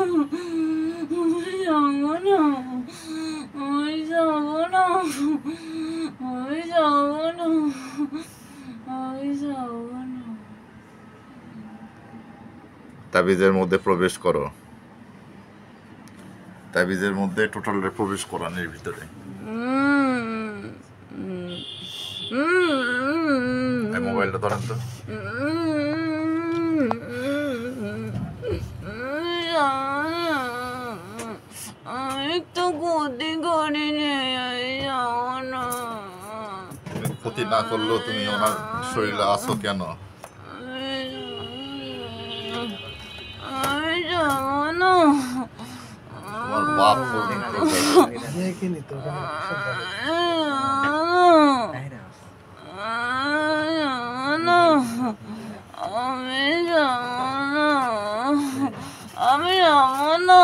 আমি যাবো না, আমি যাবো না, আমি যাবো না, আমি যাবো না। তাবিজের মধ্যে প্রবেশ করো, তাবিজের মধ্যে টোটালটা প্রবেশ করানোর ভিতরে। মোবাইলটা ধরেন তো। আমি তো ক্ষতি করিনি, ক্ষতি না করলেও তুমি ওনার শরীরে আছো কেন? আমি যাবো না। তোমার বাপ পর্যন্ত আমি যাবো না,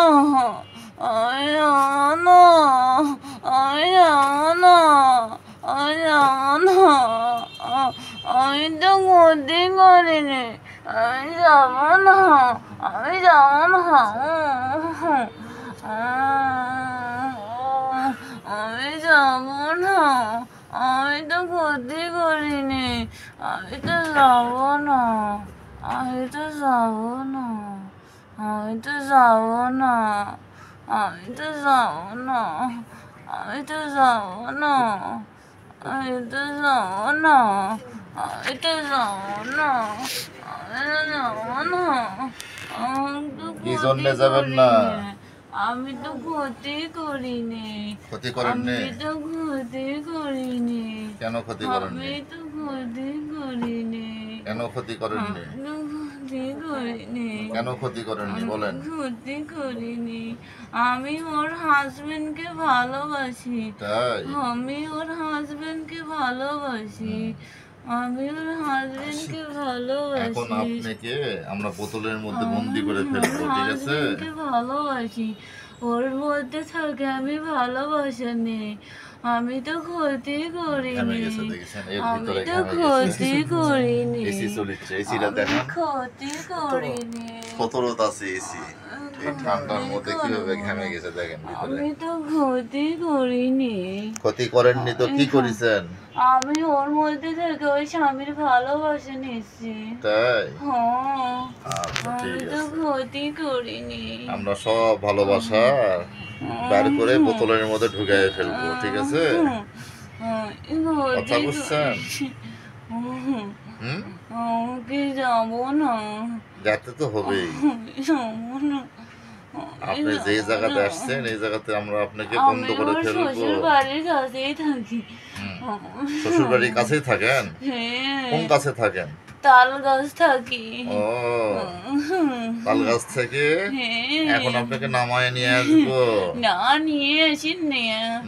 আমি যাবো না, আমি যাবো না, আমি যাবো না, আমি তো ক্ষতি করিনি, আমি যাবো না, আমি যাবো না, আমি যাবো না, আমি তো ক্ষতি করিনি, আমি তো যাবো না, আমি তো যাবো না, আমি তো যাবো না, আমি তো যাবো না, আমি তো যাবো না, আমি তো যাবো না, আমি তো যাবো না, আমি তো যাবো না, কি জন্যে যাবেন না? আমি তো ক্ষতি করিনি, ক্ষতি করেননি? আমি তো ক্ষতি করিনি। কেন ক্ষতি করেননি? আমি তো ক্ষতি করিনি। কেন ক্ষতি করেননি? ক্ষতি করিনি। কেন ক্ষতি করেননি বলেন? ক্ষতি করিনি। আমি ওর হাজবেন্ডকে ভালোবাসি। তাই? আমি ওর হাজবেন্ডকে ভালোবাসি। আমি ওর হাজবেন্ডকে ভালোবাসি। এখন আপনাকে আমরা বোতলের মধ্যে বন্দি করে ফেলবো, ঠিক আছে? হাজবেন্ডকে ভালোবাসি, ওর মধ্যে থাকে, আমি ভালোবাসা নেই, আমি তো ক্ষতি করিনি, আমি তো ক্ষতি করিনি, এসিটা দেখেন ক্ষতি করিনি, কত রোদ আছে এসি, এই ঠান্ডার মধ্যে কিভাবে ঘেমে গেছে দেখেন ভিতরে। আমি তো ক্ষতি করিনি। ক্ষতি করেননি তো কি করেছেন? আমি ওর মধ্যে থেকে ওই স্বামীর ভালোবাসা নিচ্ছি। তাই? হ্যাঁ, আচ্ছা, আমি ঠিক তো আছে। ক্ষতি করিনি। আমরা সব ভালোবাসা বের করে বোতলের মধ্যে ঢুকাই ফেলবো, ঠিক আছে? কথা বুঝছেন? আমাকে যাবো না, যেতে তো হবেই। যাবো না, আপনি যে জায়গাতে আসছেন এই জায়গাতে আমরা আপনাকে বন্ধ করে ফেলবো। শ্বশুর বাড়ির কাছেই থাকি। শ্বশুর বাড়ির কাছেই থাকেন? হ্যাঁ, কোন কাছে থাকেন? তাল গাছ থাকি। ও, তাল গাছ থেকে হ্যাঁ, এখন আপনাকে নামায় নিয়ে আসবো? না, নিয়ে আসি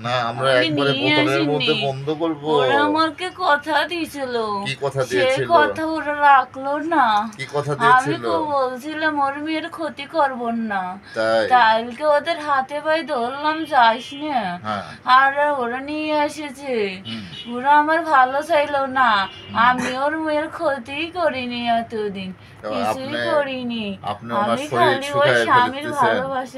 না, আমরা একবারে বোতলের মধ্যে বন্ধ করবো। ওরা আমাকে কথা দিয়েছিল। কি কথা সে দিয়েছিল? কথা ওরা রাখলো না। কি কথা আমি দিয়েছিল? তো বলছিলাম ওর মেয়ের ক্ষতি করবো না, তাই? কালকে ওদের হাতে পায়ে ধরলাম যাইস না, হ্যাঁ। আর ওরা নিয়ে এসেছে, ওরা আমার ভালো চাইলো না, আমি ওর মেয়ের ক্ষতি করিনি, এতদিন কিছুই করিনি, আপনি ওনার আমি শরীর খালি ওই শুকায় স্বামীর ফেলতেছেন। ভালোবাসা